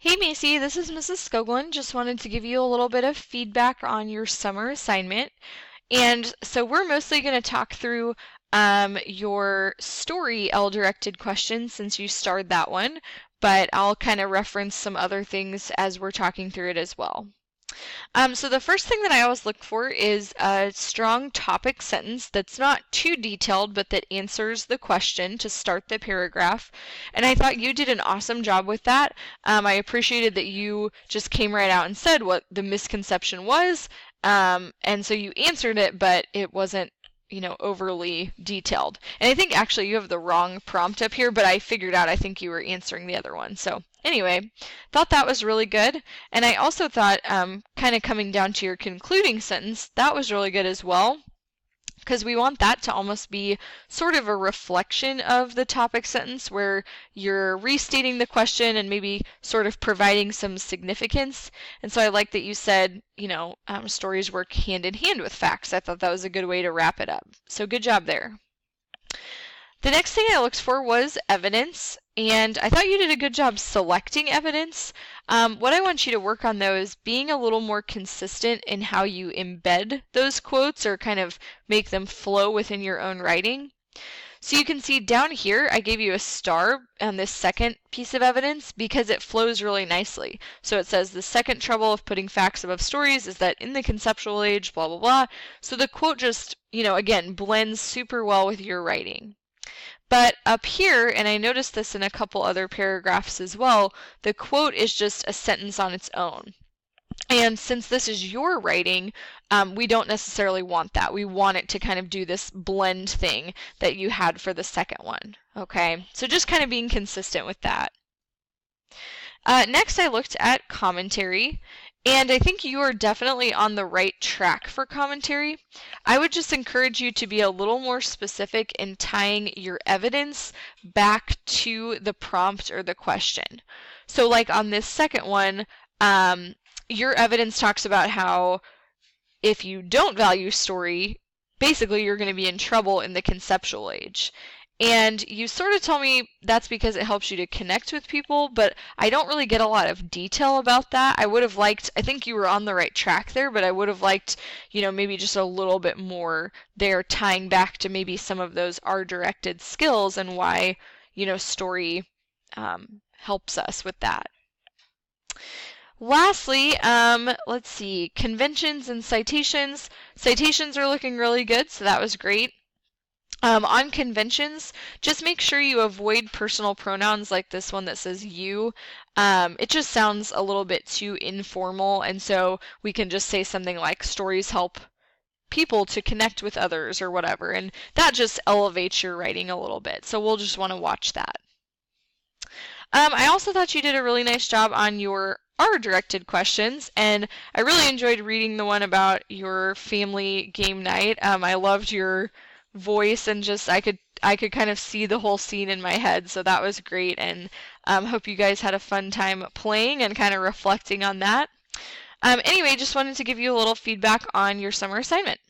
Hey Macy, this is Mrs. Skoglund. Just wanted to give you a little bit of feedback on your summer assignment. And so we're mostly going to talk through your story L-directed questions since you starred that one, but I'll kind of reference some other things as we're talking through it as well. So the first thing that I always look for is a strong topic sentence that's not too detailed, but that answers the question to start the paragraph. And I thought you did an awesome job with that. I appreciated that you just came right out and said what the misconception was. And so you answered it, but it wasn't overly detailed. And I think actually you have the wrong prompt up here, but I figured out I think you were answering the other one. So anyway, thought that was really good. And I also thought, kind of coming down to your concluding sentence, that was really good as well, because we want that to almost be sort of a reflection of the topic sentence where you're restating the question and maybe sort of providing some significance. And so I like that you said, stories work hand in hand with facts. I thought that was a good way to wrap it up. So good job there. The next thing I looked for was evidence, and I thought you did a good job selecting evidence. What I want you to work on, though, is being a little more consistent in how you embed those quotes or kind of make them flow within your own writing. So you can see down here, I gave you a star on this second piece of evidence because it flows really nicely. So it says the second trouble of putting facts above stories is that in the conceptual age, blah, blah, blah. So the quote just, again, blends super well with your writing. But up here, and I noticed this in a couple other paragraphs as well, the quote is just a sentence on its own. And since this is your writing, we don't necessarily want that. We want it to kind of do this blend thing that you had for the second one. Okay, so just kind of being consistent with that. Next, I looked at commentary. And I think you are definitely on the right track for commentary. I would just encourage you to be a little more specific in tying your evidence back to the prompt or the question. So like on this second one, your evidence talks about how if you don't value story, basically you're going to be in trouble in the conceptual age. And you sort of told me that's because it helps you to connect with people, but I don't really get a lot of detail about that. I would have liked, I think you were on the right track there, but I would have liked, maybe just a little bit more there tying back to maybe some of those R-directed skills and why, story helps us with that. Lastly, let's see, conventions and citations. Citations are looking really good, so that was great. On conventions, just make sure you avoid personal pronouns like this one that says you. It just sounds a little bit too informal, and so we can just say something like stories help people to connect with others or whatever, and that just elevates your writing a little bit, so we'll just want to watch that. I also thought you did a really nice job on your R-directed questions, and I really enjoyed reading the one about your family game night. I loved your voice and just I could kind of see the whole scene in my head, so that was great, and hope you guys had a fun time playing and kind of reflecting on that. Anyway, just wanted to give you a little feedback on your summer assignment.